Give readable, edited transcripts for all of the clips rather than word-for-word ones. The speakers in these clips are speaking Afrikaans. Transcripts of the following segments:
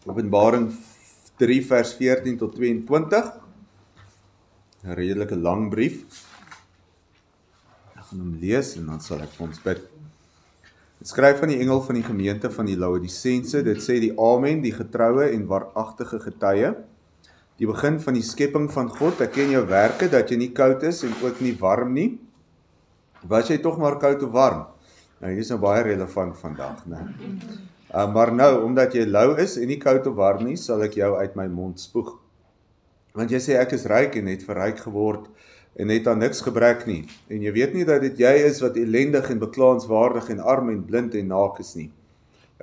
Openbaring 3 vers 14 tot 22. 'n redelike lang brief. Ek gaan hom lees en dan sal ek vir ons bid. Dit skryf van die engel van die gemeente van die Laodicense. Dit sê die Amen, die getroue en waaragtige getuie, die begin van die skepping van God. Ek ken jou werke, dat jy nie koud is en ook nie warm nie. Was jy tog maar koud of warm? Nou, hier is nou baie relevant vandag, né? Maar nou, omdat jy lou is en nie koud of warm nie, sal ek jou uit my mond spoeg. Want jy sê ek is ryk en het verryk geword en het aan niks gebrek nie. En jy weet nie dat dit jy is wat ellendig en beklaanswaardig en arm en blind en naak is nie.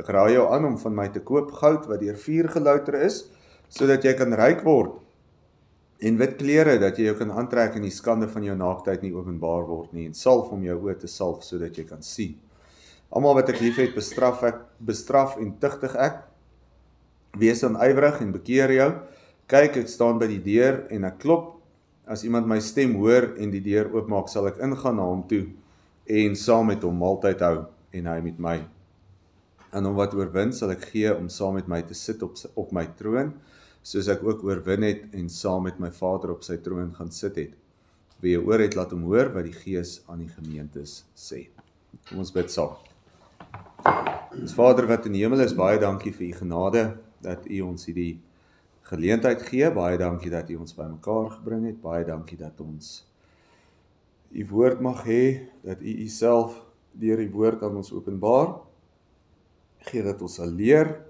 Ek raai jou aan om van my te koop goud wat deur vuur gelouter is, sodat jy kan ryk word. En wit klere, dat jy jou kan aantrek en die skande van jou naaktheid nie openbaar word nie. En salf om jou oë te salf, sodat jy kan sien. Almal wat ek lief het, bestraf en tugtig ek. Wees dan ywerig en bekeer jou. Kyk, ek staan by die deur en ek klop. As iemand my stem hoor en die deur oopmaak, sal ek ingaan na hom toe en saam met hom maaltyd hou en hy met my. En hom wat oorwin, sal ek gee om saam met my te sit op my troon, soos ek ook oorwin het en saam met my Vader op sy troon gaan sit het. Wie 'n oor het, laat hom hoor wat die Gees aan die gemeentes sê. Kom ons bid saam. Ons Vader wat in die hemel is, baie dankie vir u genade, dat u ons hierdie geleentheid gee, baie dankie dat u ons by mekaar gebring het, baie dankie dat ons u woord mag hê, dat u uself deur die woord aan ons openbaar, gee dat ons sal leer,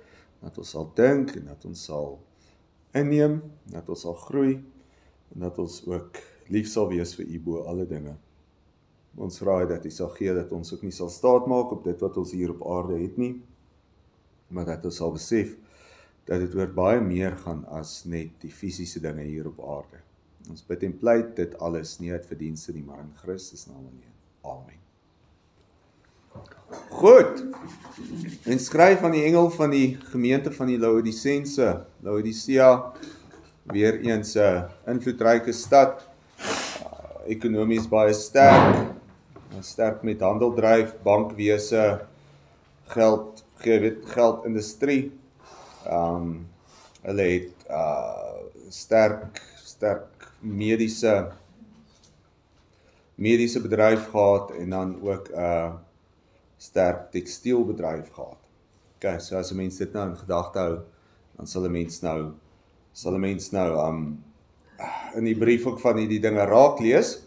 dat ons sal dink en dat ons sal inneem, dat ons sal groei en dat ons ook lief sal wees vir u bo alle dinge. Ons vra dat u sal gee dat ons ook nie sal staat maak op dit wat ons hier op aarde het nie, maar dat ons sal besef dat dit oor baie meer gaan as net die fisiese dinge hier op aarde. Ons bid en pleit dit alles nie uit verdienste nie, maar in Christus naam alleen. Amen. Goed. En skryf aan die engel van die gemeente van die Laodicense. Laodicea, weer eens 'n invloedryke stad, ekonomies baie sterk met handeldryf, bankwese, geldindustrie. Hulle het sterk mediese bedryf gehad en dan ook sterk tekstielbedryf gehad. Okay, so as 'n mens dit nou in gedagte hou, dan sal 'n mens nou in die brief ook van hierdie dinge raak lees.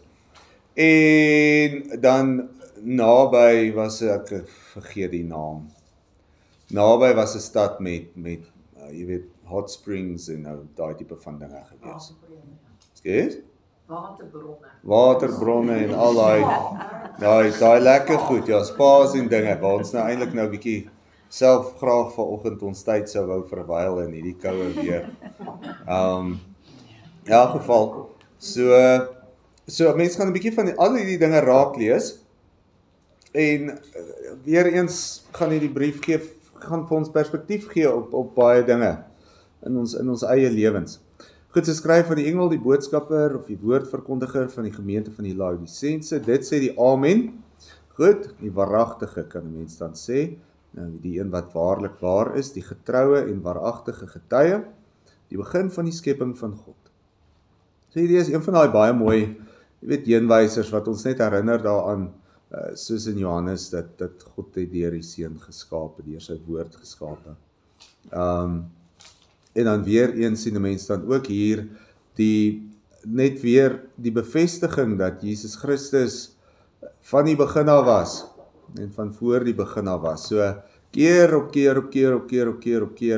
En dan naby was ek vergeet die naam. Naby was 'n stad met jy weet, hot springs en nou daai tipe van dinge gewees. Skes? Waterbronne en al daai lekker goed, ja, spas en dinge, waar ons nou eintlik nou bietjie self graag vanoggend ons tyd sou wou verwyl in hierdie koue weer. In elk geval, so mense gaan 'n bietjie van al hierdie dinge raak lees. En weer eens gaan hierdie brief gaan vir ons perspektief gee op baie dinge in ons eie lewens. Goed, so skryf van die engel, die boodskapper of die woordverkondiger van die gemeente van die Laodicense. Dit sê die Amen. Goed, die waaragtige kan 'n mens dan sê. Nou die een wat waarlik waar is, die getroue en waaragtige getuie, die begin van die skepping van God. So hierdie is een van daai baie mooi, jy weet, heenwysers wat ons net herinner daaraan, soos in Johannes, dat God het deur die seun geskape, deur sy woord geskape. En dan weer eens sien 'n mens dan ook hier net weer die bevestiging dat Jesus Christus van die begin af was en van voor die begin af was. So keer op keer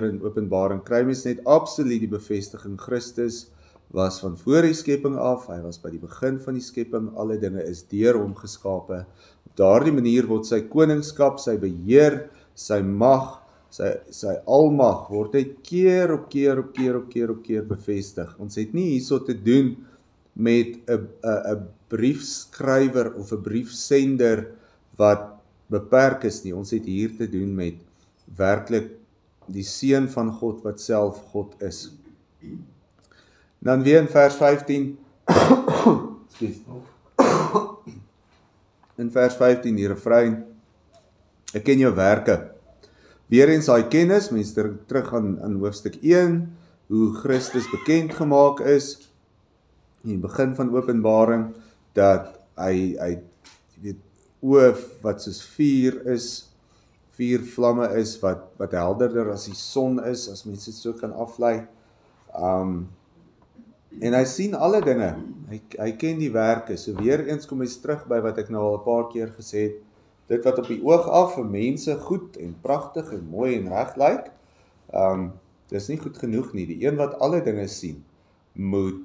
in Openbaring kry mens net absoluut die bevestiging. Christus was van voor die skepping af, hy was by die begin van die skepping, alle dinge is deur hom geskape. Op daardie manier word sy koningskap, sy beheer, sy mag, sy almag word net keer op keer bevestig. Ons het nie hierso te doen met 'n briefskrywer of 'n briefsender wat beperk is nie. Ons het hier te doen met werklik die seun van God wat self God is. Dan weer in vers 15 in vers 15 die refrein: Ek ken jou werke. weer eens daai kennis, mense terug aan hoofstuk 1, hoe Christus bekend gemaak is, in die begin van Openbaring, dat hy weet, oë wat soos vuur is, 4 vlamme is, wat helderder as die son is, as mense dit so kan aflei. En hy sien alle dinge, hy ken die werke, so weer eens kom hy terug by wat ek nou al 'n paar keer gesê het, dit wat op die oog af vir mense goed en pragtig en mooi en reg lyk, dis nie goed genoeg nie. Die een wat alle dinge sien, moet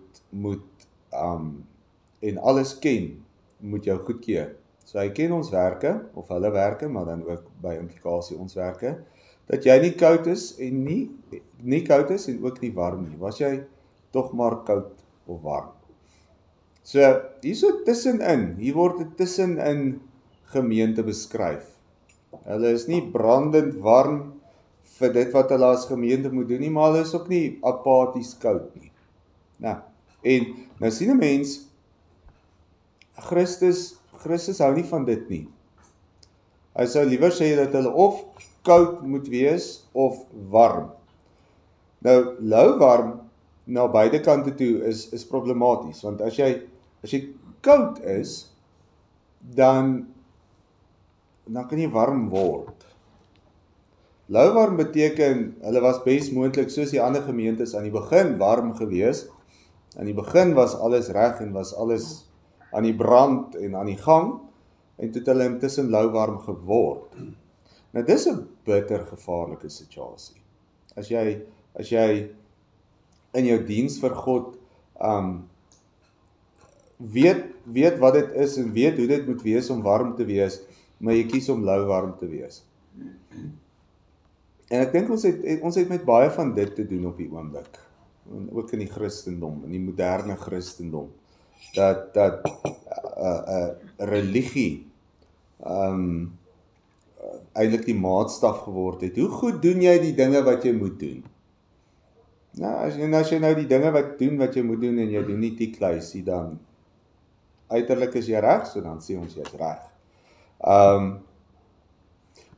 en alles ken, moet jou goedkeur. So hy ken ons werke, of hulle werke, maar dan ook by implikasie ons werke, dat jy nie koud is en nie koud is en ook nie warm nie. Was jy tog maar koud of warm? So, hierso tussenin, hier word dit tussenin gemeente beskryf. Hulle is nie brandend warm vir dit wat hulle as gemeente moet doen nie, maar hulle is ook nie apaties koud nie. Nou, en nou sien 'n mens, Christus hou nie van dit nie. Hy sou liewer sê dat hulle of koud moet wees of warm. Nou, lauwarm na beide kante toe is problematies, want as jy koud is, dan kan jy warm word. Lauwarm beteken, hulle was bes moontlik soos die ander gemeentes aan die begin warm gewees. Aan die begin was alles reg en was alles aan die brand en aan die gang, en toe het hulle intussen lauwarm geword. Nou dis 'n bitter gevaarlike situasie. As jy in jou diens vir God weet wat dit is en weet hoe dit moet wees om warm te wees, maar jy kies om lauwarm te wees. En ek dink ons het met baie van dit te doen op die oomblik, en ook in die Christendom, in die moderne Christendom, dat religie eintlik die maatstaf geword het. Hoe goed doen jy die dinge wat jy moet doen? Nou, as jy nou die dinge wat jy moet doen en jy doen nie die kluisie, dan uiterlik is jy reg, so dan sê ons jy is reg.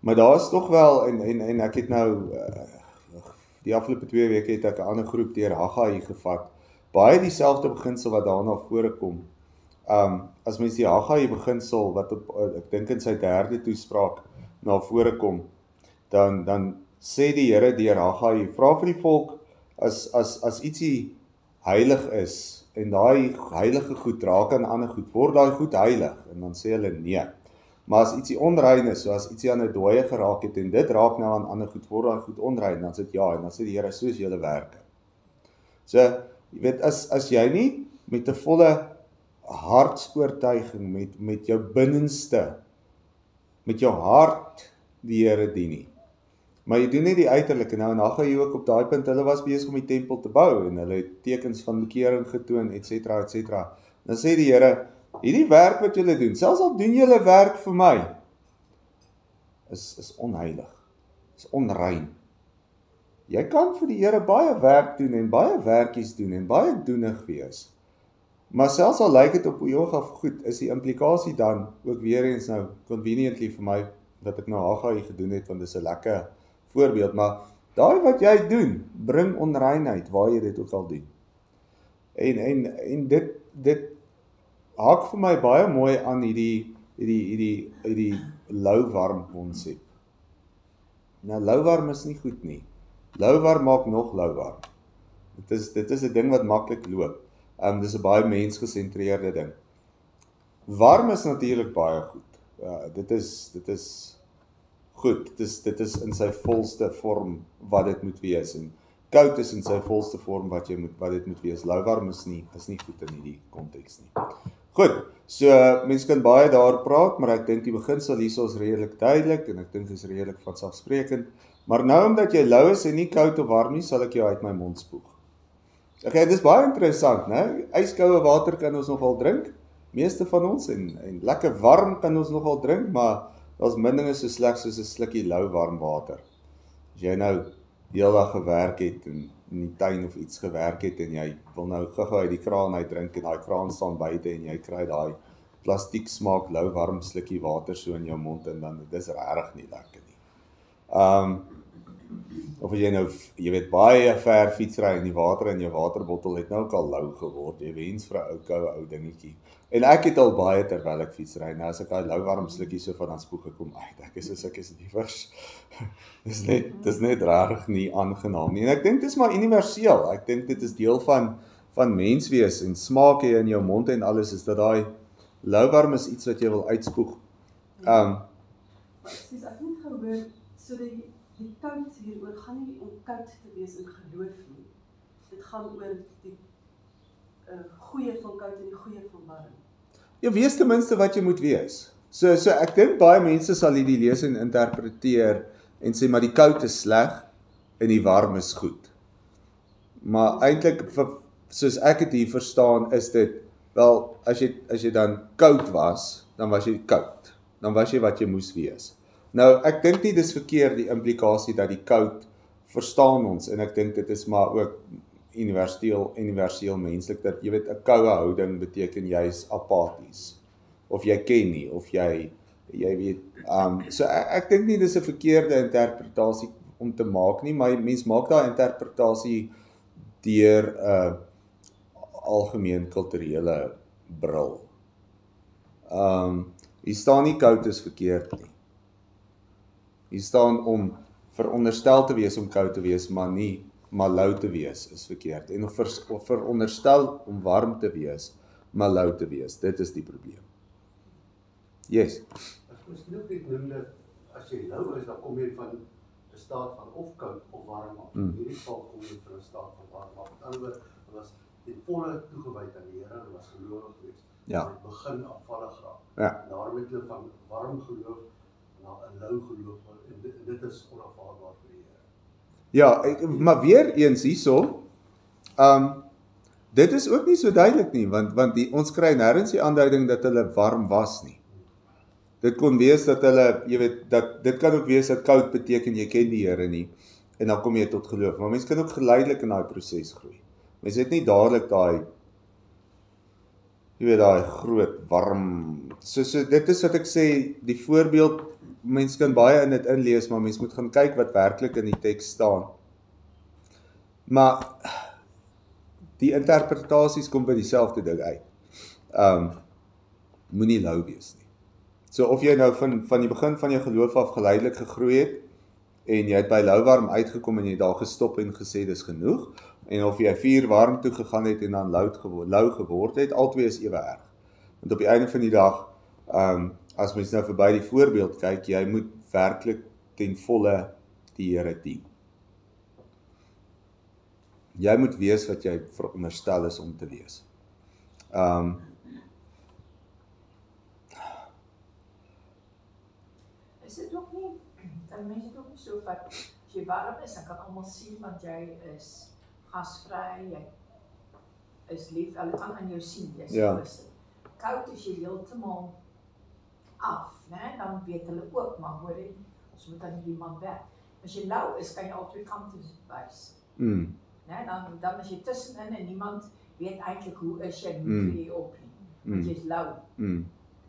Maar daar is tog wel, en ek het nou, die afgelope 2 weke het ek 'n ander groep deur Haggai gevat, baie dieselfde beginsel wat daarna voorkom. As mens die Haggai beginsel, wat ek dink in sy 3de toespraak na vore kom, dan sê die Here deur Haggai, vra vir die volk, as ietsie heilig is, en daai heilige goed raak aan ander goed, word daai goed heilig, en dan sê hulle nee. Maar as ietsie onrein is, so as ietsie aan 'n dooie geraak het, en dit raak nou aan ander goed, word daai goed onrein, dan sê dit ja, en dan sê die Here, soos julle werke. So, jy weet, as jy nie met 'n volle hartsoortuiging, met jou binnenste, met jou hart die Here dien nie, maar jy doen net die uiterlike. Nou, en dan gaan jy ook op daai punt, hulle was besig om die tempel te bou, en hulle het tekens van bekering getoon, etc. Dan sê die Here, hierdie werk wat julle doen, selfs al doen julle werk vir my, is onheilig, is onrein. Jy kan vir die Here baie werk doen, en baie werkies doen, en baie doenig wees, maar selfs al lyk dit op die oog af goed, is die implikasie dan, ook weer eens nou, conveniently vir my, dat ek nou Haggai gedoen het, want dit is 'n lekker voorbeeld, maar daai wat jy doen, bring onreinheid, waar jy dit ook al doen. En dit haak vir my baie mooi aan hierdie lauwarm konsep. Nou, lauwarm is nie goed nie. Lauwarm maak nog lauwarm. Dit is 'n ding wat maklik loop. Dit is 'n baie mensgesentreerde ding. Warm is natuurlik baie goed. Dit is goed. Dit is in sy volste vorm wat dit moet wees, en koud is in sy volste vorm wat dit moet wees. Lauwarm is nie goed in hierdie konteks nie. Goed, so mense kan baie daar praat, maar ek dink die beginsel hierso is redelik duidelik, en ek dink dit is redelik vanselfsprekend. Maar nou omdat jy lou is en nie koud of warm nie, sal ek jou uit my mond spoeg. Okay, dit is baie interessant, né? Yskoue water kan ons nogal drink, meeste van ons, en lekker warm kan ons nogal drink, maar daar's min dinge so sleg soos 'n slukkie lou warm water. As jy nou die hele dag gewerk het en in die tuin of iets gewerk het en jy wil nou gou-gou uit die kraan uit drink en daai kraan staan buite en jy kry daai plastiek smaak lou warm slukkie water so in jou mond, en dan dis regtig nie lekker nie. Of as jy nou, jy weet, baie ver fietsry en die water in jou waterbottel het nou ook al lou geword, jy wens vir 'n ou koue ou dingetjie. En ek het al baie terwyl ek fietsry, nou as ek daai lou warm slukkie so van dan spoeg ek hom uit, ek is liewers, dis net rarig nie aangenaam nie, en ek dink dit is maar universeel, ek dink dit is deel van menswees, en smaak jy in jou mond en alles, is dat daai lou warm is iets wat jy wil uitspoeg. Precies, ek het gehoor, so die koud hieroor gaan nie om koud te wees in geloof nie. Dit gaan oor die goeie van koud en die goeie van warm. Ja, wees ten minste wat jy moet wees. So ek dink baie mense sal hierdie lees en interpreteer en sê, maar die koud is sleg en die warm is goed. Maar eintlik, soos ek het hier verstaan, is dit, wel, as jy dan koud was, dan was jy koud. Dan was jy wat jy moes wees. Nou, ek dink nie dis verkeerd die implikasie dat die koud verstaan ons, en ek dink dit is maar ook universeel menslik, dat jy weet, 'n koue houding beteken jy is apaties, of jy ken nie, of jy weet, so ek dink nie dis 'n verkeerde interpretasie om te maak nie, maar mens maak daai interpretasie deur 'n algemeen kulturele bril. Hier staan nie koud is verkeerd nie. Hier staan om veronderstel te wees om koud te wees, maar lou te wees is verkeerd. En of veronderstel om warm te wees, maar lou te wees. Dit is die probleem. Yes. As ons nou noem dat as jy lou is, dan kom jy van 'n staat van of koud of warm af. In hierdie geval kom jy van 'n staat van warm af. Met ander woorde, was die volle toegewyd aan die Here en was gelowig geweest. Ja. Hy begin afvallig raak. Ja. En daarom het hulle van warm geloof na 'n lou geloof, en dit is onaanvaarbaar vir die Here. Ja, maar weer eens hierso, dit is ook nie so duidelik nie, want ons kry nêrens die aanduiding dat hulle warm was nie. Dit kon wees dat hulle, jy weet, dit kan ook wees dat koud beteken jy ken die Here nie, en dan kom jy tot geloof, maar mens kan ook geleidelik in daai proses groei. Mens het nie dadelik daai, jy weet, daai groot warm, so dit is wat ek sê, die voorbeeld, mens kan baie in dit inlees, maar mens moet gaan kyk wat werklik in die teks staan. Maar die interpretasies kom by dieselfde ding uit. Moenie lou wees nie. So of jy nou van die begin van jou geloof af geleidelik gegroei het, en jy het by lou warm uitgekom en jy daar gestop en gesê dis genoeg, en of jy 4 warm toe gegaan het en dan lou geword het, albei is ewe erg. Want op die einde van die dag, as mens nou verby die voorbeeld kyk, jy moet werklik ten volle die Here dien. Jy moet wees wat jy veronderstel is om te wees. Is dit ook nie, dan mense het ook nie so wat, as jy warm is, dan kan almal sien, want jy is gasvry, jy is lief, hulle kan aan jou sien, jy is gerus. Koud is jy heeltemal af, né? Dan weet hulle ook, maar hoor jy, ons moet aan iemand werk. As jy lou is, kan jy al twee kante wys. Né? Dan is jy tussenin en niemand weet eintlik hoe is jy, hoe tree jy op nie. Want jy is lou.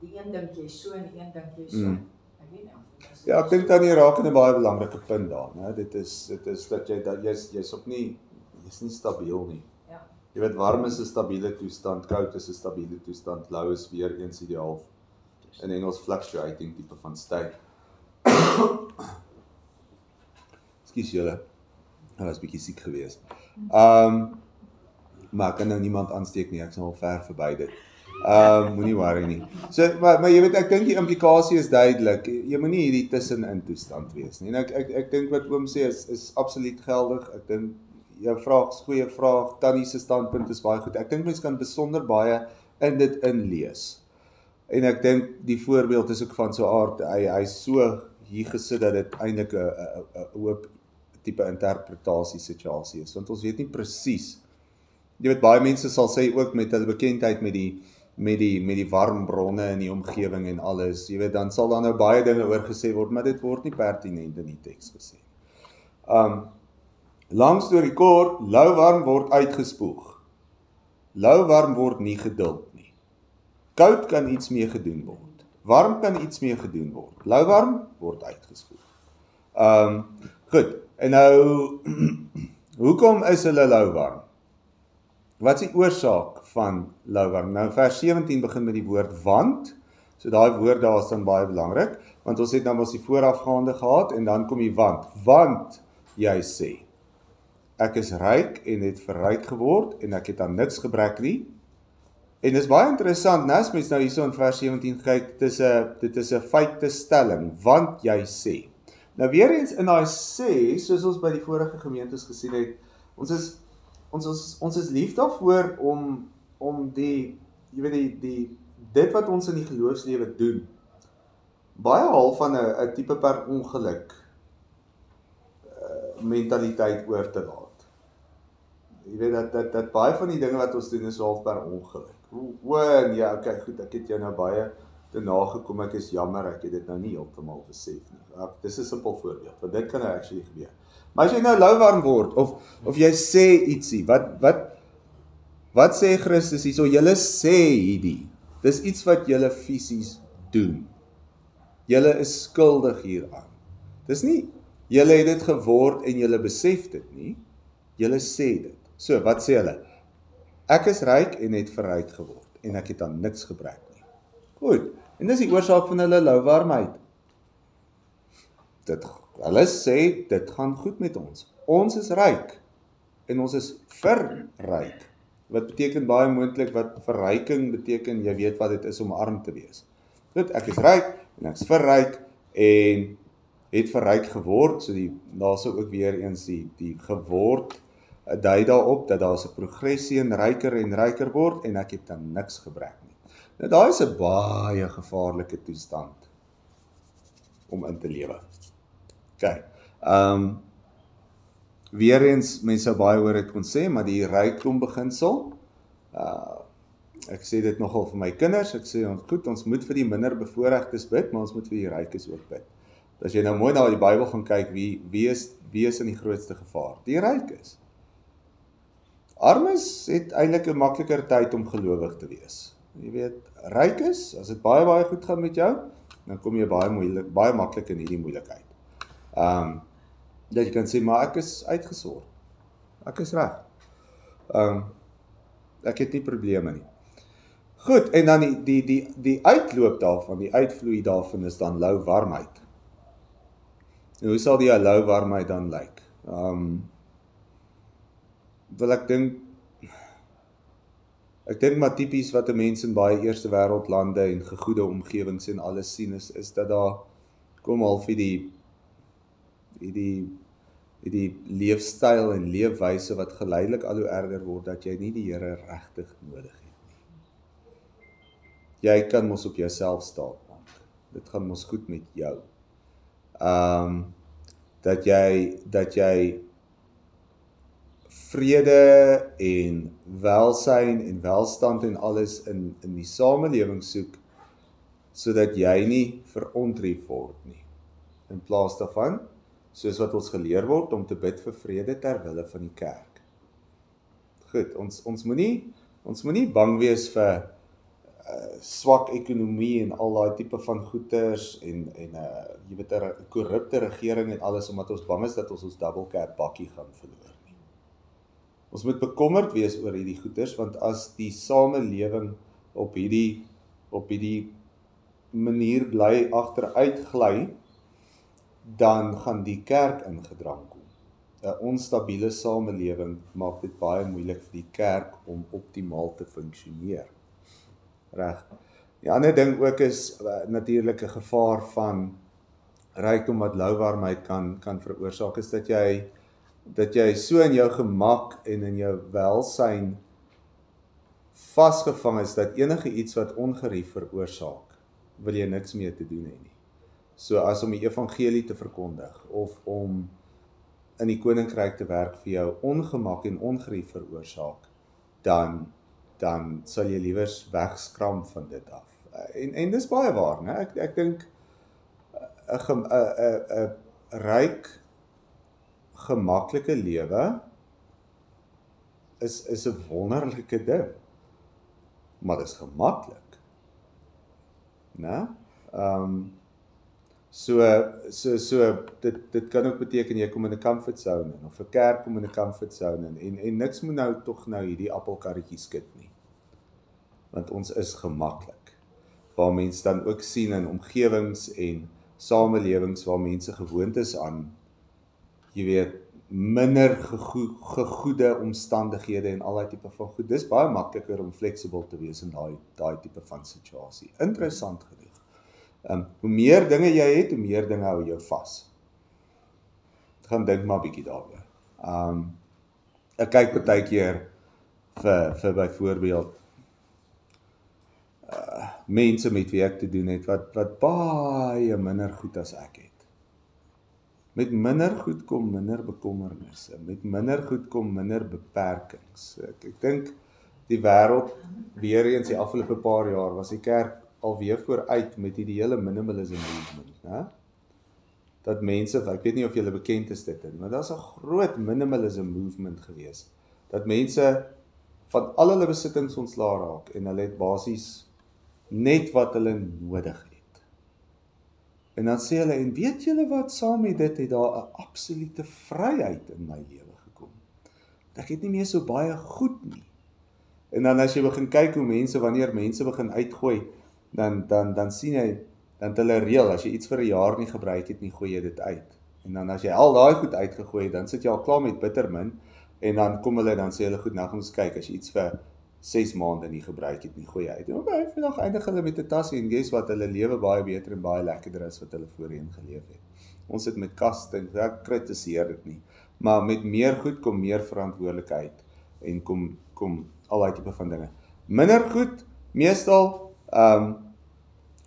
Die een dink jy so en die een dink jy so. Ek weet nie of ja, ek dink dan jy raak in 'n baie belangrike punt daar, né? Dit is dat jy's op nie, jy's nie stabiel nie. Ja. Jy weet, warm is 'n stabiele toestand, koud is 'n stabiele toestand, lou is weer eens ideaal. In Engels fluctuating tipe van state. Ekskuus julle, ek was bietjie siek geweest. Maar ek kan nou niemand aansteek nie, ek is al ver verby dit. Moenie worry nie. So, maar jy weet, ek dink die implikasie is duidelik. Jy moenie hierdie tussenin toestand wees nie. En ek dink wat oom sê is absoluut geldig. Ek dink jou vraag is goeie vraag. Tannie se standpunt is baie goed. Ek dink mens kan besonder baie in dit inlees. En ek dink die voorbeeld is ook van so aard, hy is so hier gesit dat dit eintlik 'n oop tipe interpretasie situasie is, want ons weet nie presies. Jy weet, baie mense sal sê ook met hulle bekendheid met die warm bronne in die omgewing en alles, jy weet, dan sal daar nou baie dinge oor gesê word, maar dit word nie pertinent in die teks gesê. Lang storie kort, lou warm word uitgespoeg. Lou warm word nie geduld. Koud kan iets mee gedoen word. Warm kan iets mee gedoen word. Lou warm word uitgespoeg. Goed, En nou, hoekom is hulle louwarm? Wat is die oorsaak van louwarm? Nou vers 17 begin met die woord want, so daai woord daar is dan baie belangrik, want ons het nou mos die voorafgaande gehad, en dan kom die want jy sê, ek is ryk en het verryk geword, en ek het aan niks gebrek nie, en dis baie interessant, as mens nou hierso in vers 17 kyk, dit is 'n feitestelling, want jy sê. Nou weer eens in daai sê, soos ons by die vorige gemeentes gesien het, ons is lief daarvoor om die, jy weet dit wat ons in die geloofslewe doen, baie half van 'n tipe per ongeluk mentaliteit oor te laat. Jy weet dat baie van die dinge wat ons doen is half per ongeluk. Ja, okay, goed, ek het jou nou baie te nagekom, ek is jammer, ek het dit nou nie heeltemal besef nie. Dis 'n simpel voorbeeld, want dit kan nou actually gebeur. Maar as jy nou louwarm word, of jy sê ietsie, wat sê Christus hierso? Julle sê hierdie. Dis iets wat julle fisies doen. Julle is skuldig hieraan. Dis nie, julle het dit geword en julle besef dit nie. Julle sê dit. So, wat sê hulle? Ek is ryk en het verryk geword, en ek het aan niks gebrek nie. Goed, en dis die oorsaak van hulle louwarmheid. Hulle sê, dit gaan goed met ons. Ons is ryk, en ons is verryk. Wat beteken baie moontlik, wat verryking beteken, jy weet wat dit is om arm te wees. Goed, ek is ryk, en ek is verryk, en het verryk geword, so daar sou ook weer eens die geword, dui daarop, dat daar is 'n progressie en ryker word, en ek het aan niks gebrek nie. Nou daar is 'n baie gevaarlike toestand, om in te lewe. Okay, weer eens, mense sou baie oor dit kon sê, maar die rykdom beginsel, ek sê dit nogal vir my kinders, ek sê, goed, ons moet vir die minder bevoorregtes bid, maar ons moet vir die rykes ook bid. As jy nou mooi na die Bybel gaan kyk, wie is in die grootste gevaar? Die rykes. Armes het eintlik 'n makliker tyd om gelowig te wees. Jy weet, rykes, as dit baie goed gaan met jou, dan kom jy baie maklik in hierdie moeilikheid. Dat jy kan sê, maar ek is uitgesort. Ek is reg. Ek het nie probleme nie. Goed, en dan die uitloop daarvan, die uitvloei daarvan is dan louwarmheid. En hoe sal die louwarmheid dan lyk? Wel ek dink maar typies wat 'n mens in baie eerste wêreld lande en gegoede omgewings en alles sien is dat daar kom half die leefstyl en leefwyse wat geleidelik al hoe erger word, dat jy nie die Here regtig nodig het nie. Jy kan mos op jouself staat maak. Dit gaan mos goed met jou. Dat jy vrede en welsyn en welstand en alles in die samelewing soek, sodat jy nie verontrief word nie. In plaas daarvan, soos wat ons geleer word, om te bid vir vrede ter wille van die kerk. Goed, ons moenie bang wees vir swak ekonomie en al daai tipe van goeders en jy weet 'n korrupte regering en alles, omdat ons bang is dat ons double cab bakkie gaan verloor nie. Ons moet bekommerd wees oor hierdie goeders, want as die samelewing op hierdie manier bly agteruit gly, dan gaan die kerk ingedrang kom. 'n Onstabiele samelewing maak dit baie moeilik vir die kerk om optimaal te funksioneer. Reg. Die ander ding ook is natuurlik 'n gevaar van rykdom wat louwarmheid kan veroorsaak, is dat jy so in jou gemak en in jou welsyn vasgevang is, dat enige iets wat ongerief veroorsaak, wil jy niks meer te doen hê nie. So as om die evangelie te verkondig, of om in die koninkryk te werk vir jou ongemak en ongerief veroorsaak, dan sal jy liewers wegskram van dit af. En dis baie waar, né? Ek dink 'n ryk, gemaklike lewe is 'n wonderlike ding, maar dis gemaklik, né? So dit kan ook beteken jy kom in 'n comfort zone in, of 'n kerk kom in 'n comfort zone in, en niks moet nou tog nou hierdie appelkarretjie skit nie. Want ons is gemaklik. Waar mense dan ook sien in omgewings en samelewings waar mense gewoond is aan, jy weet, minder gegoede omstandighede en al daai tipe van goed. Dis baie makliker om flexible te wees in daai tipe van situasie. Interessant genoeg. Hoe meer dinge jy het, hoe meer dinge hou jou vas. Gaan dink maar bietjie daaroor. Ek kyk baie keer vir byvoorbeeld mense met wie ek te doen het wat baie minder goed as ek het. Met minder goed kom minder bekommernisse, met minder goed kom minder beperkings. Ek dink die wêreld weer eens die afgelope paar jaar was die kerk alweer vooruit met die hele minimalism movement, né? Dat mense, ek weet nie of julle bekend is dit nie, maar daar's 'n groot minimalism movement gewees. Dat mense van al hulle besittings ontslae raak en hulle het basies net wat hulle nodig het. En dan sê hulle, en weet julle wat, saam met dit het daar 'n absolute vryheid in my lewe gekom. Ek het nie meer so baie goed nie. En dan as jy begin kyk hoe mense, wanneer mense begin uitgooi, dan sien jy, dan hulle reël, as jy iets vir 'n jaar nie gebruik het nie, gooi jy dit uit. En dan as jy al daai goed uitgegooi het, dan sit jy al klaar met bittermin, en dan kom hulle, dan sê hulle, goed, nou gaan ons kyk, as jy iets vir 6 maande nie gebruik het nie, gooi jy uit. En vandag eindig hulle met 'n tas en guess wat, hulle lewe baie beter en baie lekkerder as wat hulle voorheen geleef het. Ons sit met kaste, en ek kritiseer dit nie, maar met meer goed kom meer verantwoordelikheid en kom al daai tipe van dinge. Minder goed, meestal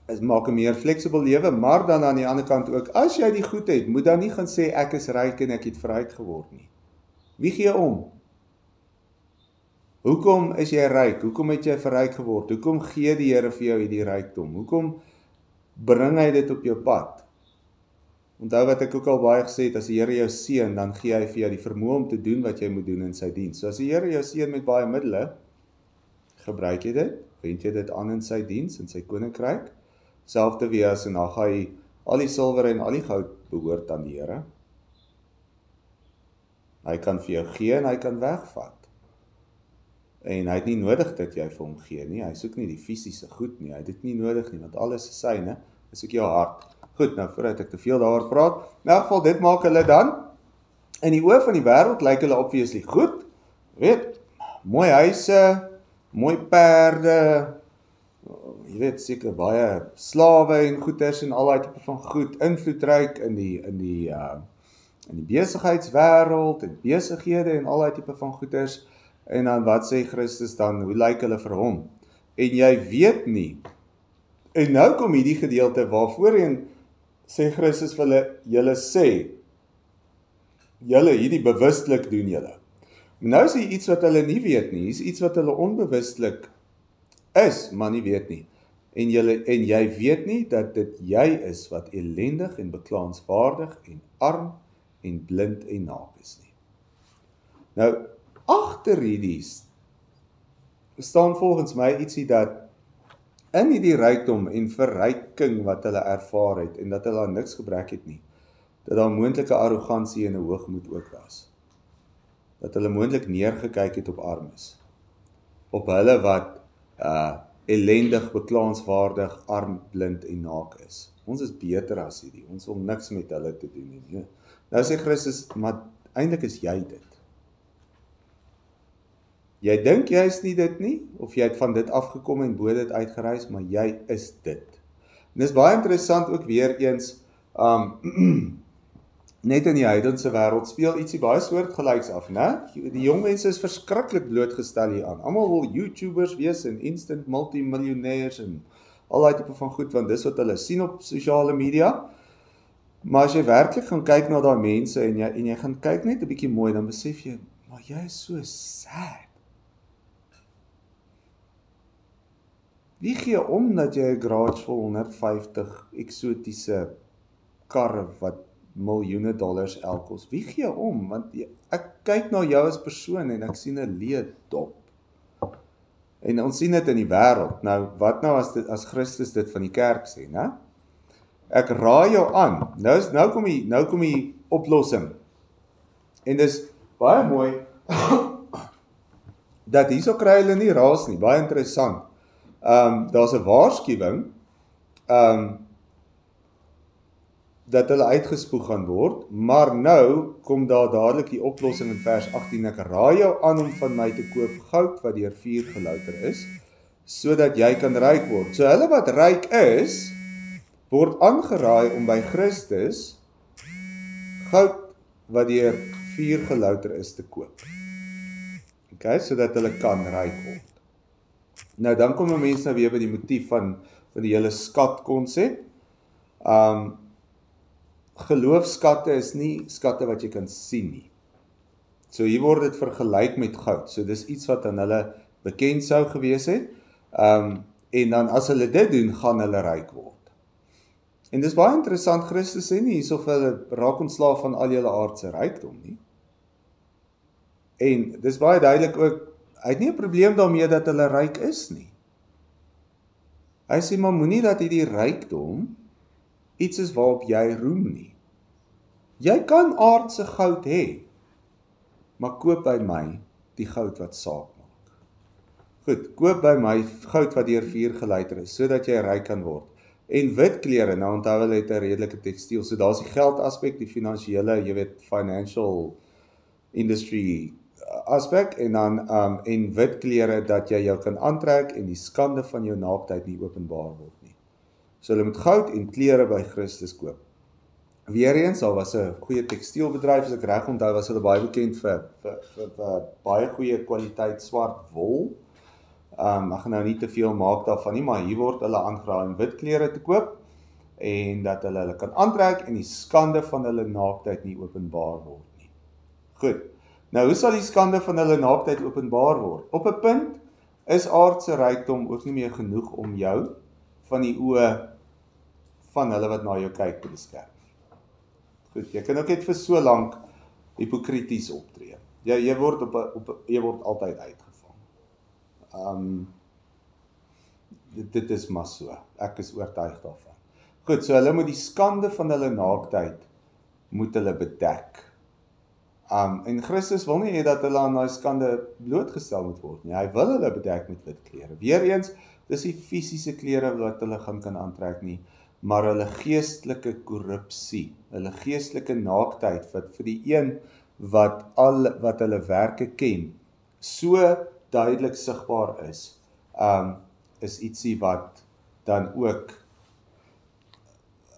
is maak 'n meer flexible lewe, maar dan aan die ander kant ook, as jy die goed het, moet dan nie gaan sê ek is ryk en ek het verryk geword nie. Wie gee om? Hoekom is jy ryk? Hoekom het jy verryk geword? Hoekom gee die Here vir jou hierdie rykdom? Hoekom bring hy dit op jou pad? Onthou wat ek ook al baie gesê het, as die Here jou seën, dan gee hy vir jou die vermoë om te doen wat jy moet doen in sy diens. So as die Here jou seën met baie middele, gebruik jy dit, wend jy dit aan in sy diens, in sy koninkryk, selfde wie as en dan gaan hy, al die silwer en al die goud behoort aan die Here. Hy kan vir jou gee en hy kan wegvat. En hy het nie nodig dat jy vir hom gee nie, hy soek nie die fisiese goed nie, hy het dit nie nodig nie, want alles is syne, hy soek jou hart. Goed, nou voordat ek te veel daaroor praat, in elk geval dit maak hulle dan, in die oë van die wêreld lyk hulle obviously goed, weet, mooi huise, mooi perde, jy weet seker baie slawe en goeders en al daai tipe van goed, invloedryk in die besigheidswêreld en besighede en al daai tipe van goeders. En dan wat sê Christus dan, hoe lyk hulle vir hom? En jy weet nie. En nou kom hierdie gedeelte waarvoorheen sê Christus vir hulle, julle sê, julle hierdie bewustelik doen julle. Nou is hier iets wat hulle nie weet nie, is iets wat hulle onbewustelik is, maar nie weet nie. En jy weet nie dat dit jy is wat ellendig en beklaanswaardig en arm en blind en naak is nie. Nou, agter hierdie staan volgens my ietsie dat in hierdie rykdom en verryking wat hulle ervaar het en dat hulle aan niks gebrek het nie, dat daar moontlike arrogansie en 'n hoogmoed ook was. Dat hulle moontlik neergekyk het op armes. Op hulle wat ellendig, beklaanswaardig, arm, blind en naak is. Ons is beter as hierdie, ons wil niks met hulle te doen nie. Nou sê Christus, maar eintlik is jy dit. Jy dink jy is nie dit nie, of jy het van dit afgekom en bo dit uitgereis, maar jy is dit. En dis baie interessant ook weer eens, net in die heidense wêreld speel ietsie baie soortgelyks af, né? Die jong mense is verskriklik blootgestel hier aan. Almal wil YouTubers wees en instant multimiljonêers en al daai tipe van goed, want dis wat hulle sien op sosiale media. Maar as jy werklik gaan kyk na daai mense en jy gaan kyk net 'n bietjie mooi, dan besef jy, maar jy is so sad. Wie gee om dat jy 'n garage vol 150 eksotiese karre wat miljoene dollars elk kos? Wie gee om? Want ek kyk na jou as persoon en ek sien 'n leë dop. En ons sien dit in die wêreld. Nou, wat nou as Christus dit van die kerk sê, né? Ek raai jou aan. Nou kom die oplossing. En dis baie mooi dat hierso kry hulle nie raas nie, baie interessant. Daar's 'n waarskuwing dat hulle uitgespoeg gaan word, maar nou kom daar dadelik die oplossing in vers 18. Ek raai jou aan om van my te koop goud wat deur vuur gelouter is, sodat jy kan ryk word. So hulle wat ryk is, word aangeraai om by Christus goud wat deur vuur gelouter is te koop. Okay, sodat hulle kan ryk word. Nou dan kom 'n mens nou weer by die motief van die hele skatkonsep. Geloofskatte is nie skatte wat jy kan sien nie. So hier word dit vergelyk met goud. So dis iets wat aan hulle bekend sou gewees het. En dan as hulle dit doen, gaan hulle ryk word. En dis baie interessant, Christus sê nie hierso vir hulle raak ontslaaf van al julle aardse rykdom nie. En dis baie duidelik ook, hy het nie 'n probleem daarmee dat hulle ryk is nie. Hy sê maar moenie dat hierdie rykdom iets is waarop jy roem nie. Jy kan aardse goud hê, maar koop by my die goud wat saak maak. Goed, koop by my goud wat deur vuur gelouter is, sodat jy ryk kan word. En wit klere, nou onthou hulle het 'n redelike tekstiel, so daar's die geld aspek, die finansiële, jy weet, financial industry aspek, en dan en wit klere dat jy jou kan aantrek en die skande van jou naaktheid nie openbaar word nie. So hulle moet goud en klere by Christus koop. Weereens, al was 'n goeie tekstielbedryf, as ek reg onthou, was hulle baie bekend vir baie goeie kwaliteit swart wol. Ek gaan nou nie te veel maak daarvan nie, maar hier word hulle aangeraai om wit klere te koop, en dat hulle kan aantrek en die skande van hulle naaktheid nie openbaar word nie. Goed, nou hoe sal die skande van hulle naaktheid openbaar word? Op 'n punt is aardse rykdom ook nie meer genoeg om jou van die oë van hulle wat na jou kyk te beskerm. Goed, jy kan ook net vir so lank hipokrities optree. Jy word altyd uitgevang. Dit is maar so. Ek is oortuig daarvan. Goed, so hulle moet die skande van hulle naaktheid moet hulle bedek. En Christus wil nie hê dat hulle aan daai skande blootgestel moet word nie. Hy wil hulle bedek met wit klere. Weereens, dis die fisiese klere wat hulle kan aantrek nie, maar hulle geestelike korrupsie, hulle geestelike naaktheid wat vir die een wat hulle werke ken, so duidelik sigbaar is ietsie wat dan ook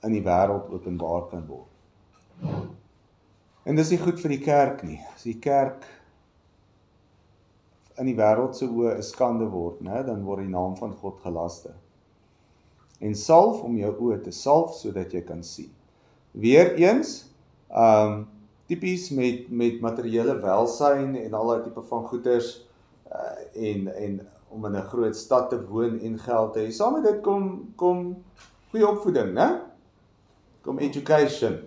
in die wêreld openbaar kan word. En dis nie goed vir die kerk nie. As die kerk in die wêreld se oë 'n skande word, dan word die naam van God gelaster. En salf om jou oë te salf sodat jy kan sien. Weereens, tipies met materiële welsyn en al daai tipe van goeders, en om in 'n groot stad te woon en geld te hê. Saam met dit kom goeie opvoeding, né? Kom education.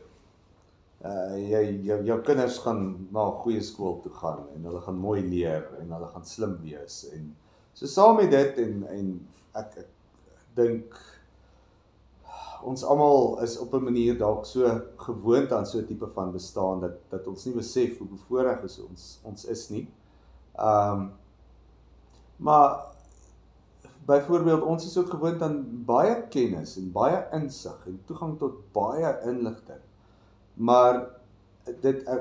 Jou kinders gaan na 'n goeie skool toe gaan en hulle gaan mooi leer en hulle gaan slim wees. En so saam met dit en ek dink ons almal is op 'n manier dalk so gewoond aan so 'n tipe van bestaan dat ons nie besef hoe bevoorreg ons is nie. Maar byvoorbeeld ons is ook gewoond aan baie kennis en baie insig en toegang tot baie inligting. Maar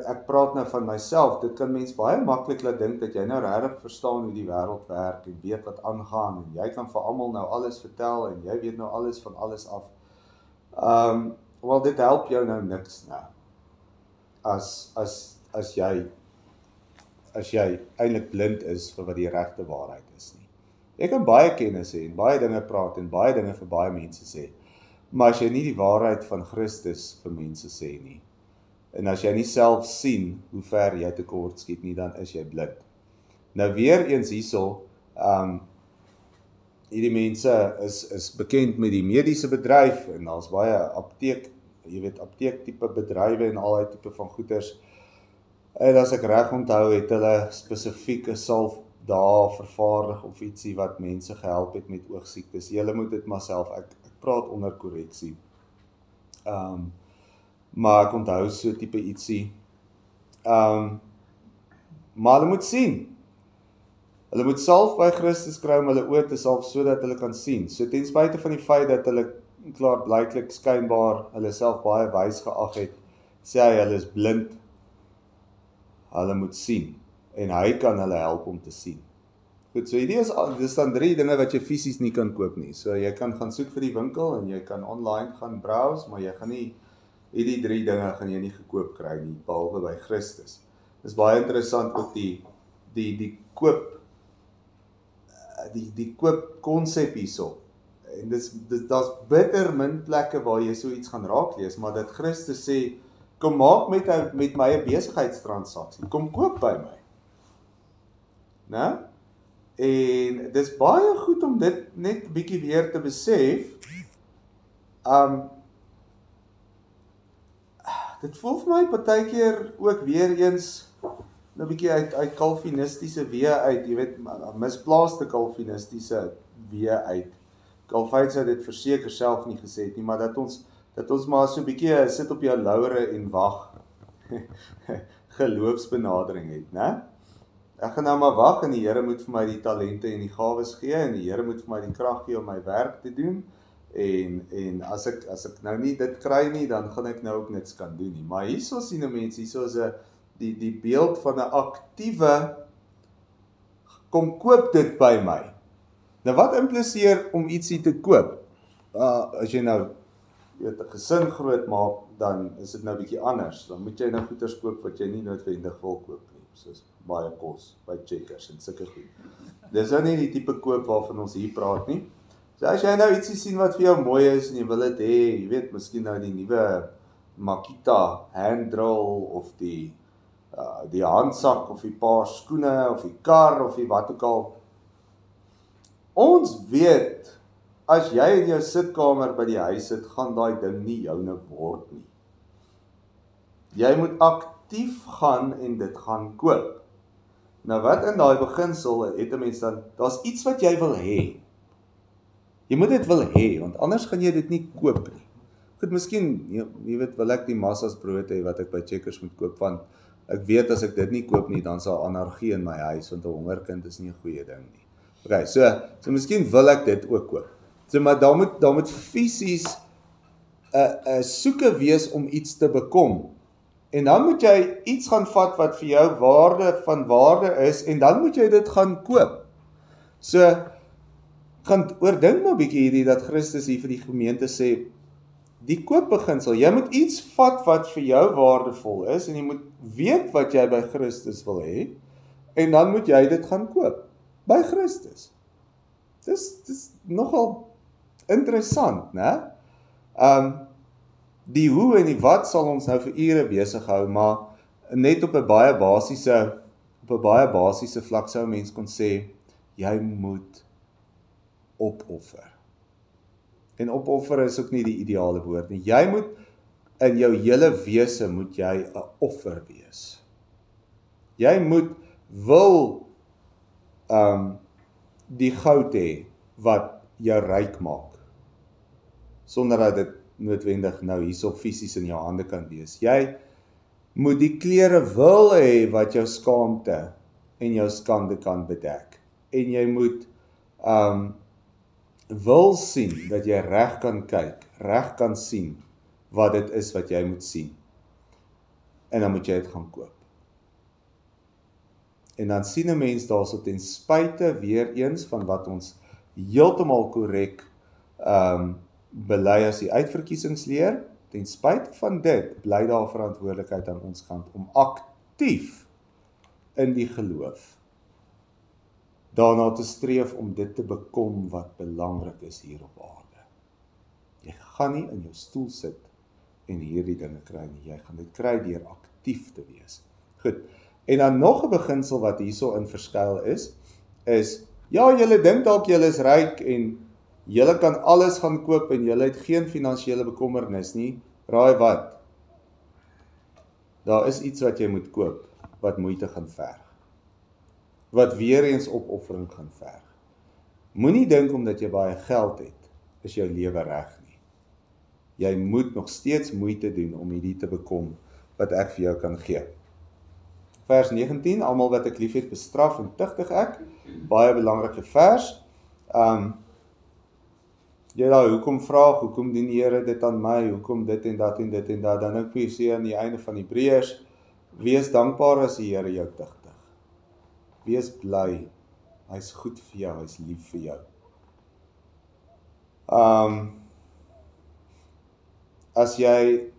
ek praat nou van myself, dit kan mens baie maklik laat dink dat jy nou regtig verstaan hoe die wêreld werk en weet wat aangaan en jy kan vir almal nou alles vertel en jy weet nou alles van alles af. Wel dit help jou nou niks nou. As jy eintlik blind is vir wat die regte waarheid is nie. Jy kan baie kennis hê en baie dinge praat en baie dinge vir baie mense sê, maar as jy nie die waarheid van Christus vir mense sê nie, en as jy nie self sien hoe ver jy tekort skiet nie, dan is jy blind. Nou weer eens hierso, hierdie mense is bekend met die mediese bedryf en daar's baie apteek tipe bedrywe en al daai tipe van goeders. En as ek reg onthou, het hulle spesifieke salf daar vervaardig of ietsie wat mense gehelp het met oogsiektes. Julle moet dit maar self, ek praat onder korreksie. Maar ek onthou so tipe ietsie. Maar hulle moet sien. Hulle moet salf by Christus kry om hulle oë te salf sodat hulle kan sien. So ten spyte van die feit dat hulle klaarblyklik skynbaar hulle self baie wys geag het, sê hy hulle is blind. Hulle moet sien en hy kan hulle help om te sien. Goed, so dis dan 3 dinge wat jy fisies nie kan koop nie. So jy kan gaan soek vir die winkel en jy kan online gaan browse, maar jy gaan nie hierdie 3 dinge gaan jy nie gekoop kry nie, behalwe by Christus. Dis baie interessant ook die koop konsep hierso. En daar's bitter min plekke waar jy so iets gaan raak lees, maar dat Christus sê, kom maak met my 'n besigheidstransaksie, kom koop by my. Né? En dis baie goed om dit net bietjie weer te besef. Dit voel vir my partykeer ook weer eens nou bietjie uit kalvinistiese weë uit, jy weet, misplaaste kalvinistiese weë uit. Calvin sou dit verseker self nie gesê het nie, maar dat ons maar so 'n bietjie sit op jou laure en wag geloofsbenadering het, né? Ek gaan nou maar wag en die Here moet vir my die talente en die gawes gee en die Here moet vir my die krag gee om my werk te doen. En as ek nou nie dit kry nie, dan gaan ek nou ook niks kan doen nie. Maar hierso sien 'n mens, hierso is die beeld van 'n aktiewe kom koop dit by my. Nou wat impliseer om ietsie te koop? As jy nou 'n gesin groot maak, dan is dit nou bietjie anders. Dan moet jy nou goeders koop wat jy nie noodwendig wil koop nie. Soos baie kos by Checkers en sulke goed. Dis nou nie die tipe koop waarvan ons hier praat nie. So as jy nou ietsie sien wat vir jou mooi is en jy wil dit hê, jy weet, miskien nou die nuwe Makita handdrill of die handsak of die paar skoene of die kar of die wat ook al. Ons weet, as jy in jou sitkamer by die huis sit, gaan daai ding nie joune word nie. Jy moet aktief gaan en dit gaan koop. Nou wat in daai beginsel het 'n mens dan, daar's iets wat jy wil hê. Jy moet dit wil hê, want anders gaan jy dit nie koop nie. Goed, miskien, jy weet, wil ek die massas brood hê wat ek by Checkers moet koop, want ek weet as ek dit nie koop nie, dan sal anargie in my huis, want 'n hongerkind is nie 'n goeie ding nie. Okay, so miskien wil ek dit ook koop. So, maar daar moet fisies 'n soeke wees om iets te bekom. En dan moet jy iets gaan vat wat vir jou van waarde is, en dan moet jy dit gaan koop. So, gaan oordink maar bietjie hierdie, dat Christus hier vir die gemeente sê, die koopbeginsel, jy moet iets vat wat vir jou waardevol is, en jy moet weet wat jy by Christus wil hê, en dan moet jy dit gaan koop, by Christus. Dis nogal interessant, né? Die hoe en die wat sal ons nou vir ure besig hou, maar net op 'n baie basiese vlak sou 'n mens kon sê, jy moet opoffer. En opoffer is ook nie die ideale woord nie. Jy moet in jou hele wese moet jy 'n offer wees. Jy moet wil die goud hê wat jou ryk maak, sonder dat dit noodwendig nou hierso fisies in jou hande kan wees. Jy moet die klere wil hê wat jou skaamte en jou skande kan bedek. En jy moet wil sien dat jy reg kan kyk, reg kan sien wat dit is wat jy moet sien. En dan moet jy dit gaan koop. En dan sien 'n mens daarso ten spyte weer eens van wat ons heeltemal korrek bely as die uitverkiesingsleer, ten spyte van dit bly daar verantwoordelikheid aan ons kant om aktief in die geloof daarna te streef om dit te bekom wat belangrik is hier op aarde. Jy gaan nie in jou stoel sit en hierdie dinge kry nie, jy gaan dit kry deur aktief te wees. Goed, en dan nog 'n beginsel wat hierso in verskuil is, ja, julle dink dalk julle is ryk en julle kan alles gaan koop en julle het geen finansiële bekommernis nie. Raai wat? Daar is iets wat jy moet koop, wat moeite gaan verg. Wat weer eens opoffering gaan verg. Moenie dink omdat jy baie geld het, is jou lewe reg nie. Jy moet nog steeds moeite doen om hierdie te bekom wat ek vir jou kan gee. Vers 19, almal wat ek liefhet bestraf en tugtig ek, baie belangrike vers. Jy daar, hoekom vraag, hoekom doen die Here dit aan my, hoekom dit en dat en dit en dat, dan ek sê aan die einde van Hebreërs, wees dankbaar as die Here jou tugtig. Wees bly, hy's goed vir jou, hy's lief vir jou. As jy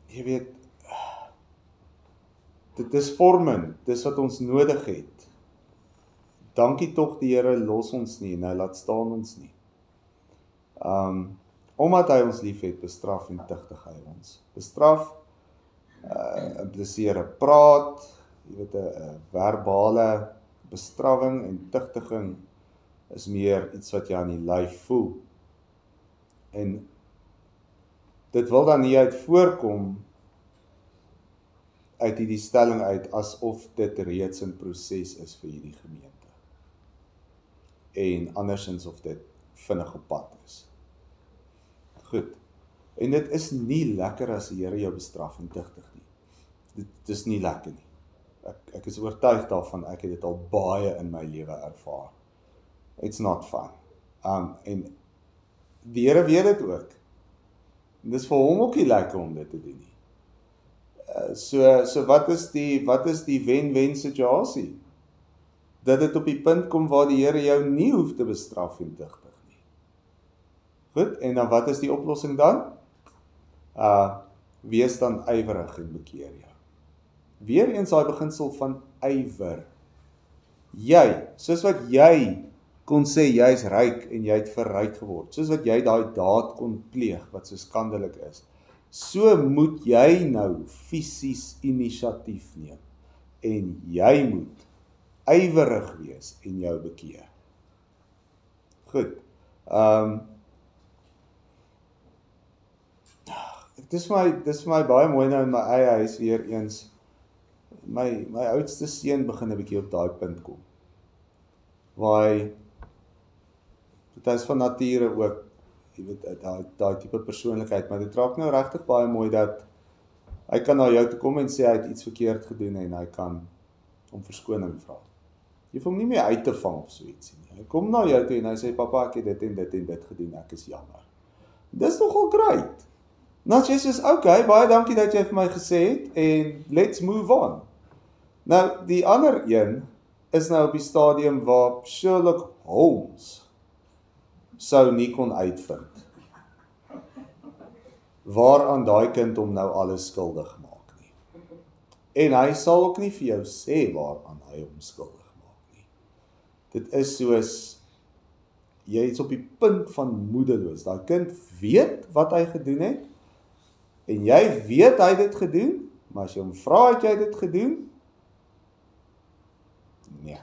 weet, dit is vormend, dis wat ons nodig het. Dankie tog die Here los ons nie, en hy laat staan ons nie. Omdat hy ons lief het, bestraf en tugtig hy ons. Bestraf, impliseer 'n praat, jy weet 'n verbale bestrawing, en tugtiging is meer iets wat jy aan die lyf voel. En dit wil dan nie uit voorkom uit hierdie stelling uit asof dit reeds in proses is vir hierdie gemeente. En andersins of dit vinnige pad is. Goed. En dit is nie lekker as die Here jou bestraf en tugtig nie. Dit is nie lekker nie. Ek is oortuig daarvan, ek het dit al baie in my lewe ervaar. It's not fun. En die Here weet dit ook. En dis vir hom ook nie lekker om dit te doen nie. So wat is die wen-wen situasie? Dat dit op die punt kom waar die Here jou nie hoef te bestraf en tugtig nie. Goed, en dan wat is die oplossing dan? Wees dan ywerig en bekeer jou. Weer eens daai beginsel van ywer. Jy, soos wat jy kon sê jy is ryk en jy het verryk geword, soos wat jy daai daad kon pleeg wat so skandelik is, so moet jy nou fisies inisiatief neem en jy moet ywerig wees en jou bekeer. Goed. Dis vir my baie mooi nou in my eie huis weer eens. My oudste seun begin 'n bietjie op daai punt kom. Waar dit is van nature ook, jy weet, daai tipe persoonlikheid, maar dit raak nou regtig baie mooi dat hy kan na jou toe kom en sê hy het iets verkeerd gedoen en hy kan om verskoning vra. Jy hoef hom nie meer uit te vang of so iets nie. Hy kom na jou toe en hy sê, papa, ek het dit en dit en dit gedoen, ek is jammer. Dis nogal great. Nou as jy sê, okay, baie dankie dat jy vir my gesê het en let's move on. Nou, die ander een is nou op die stadium waar Sherlock Holmes sou nie kon uitvind waaraan daai kind hom nou alles skuldig maak nie. En hy sal ook nie vir jou sê waaraan hy hom skuldig maak nie. Dit is soos, jy is op die punt van moedeloos. Daai kind weet wat hy gedoen het, en jy weet hy het dit gedoen, maar as jy hom vra het jy dit gedoen, nee.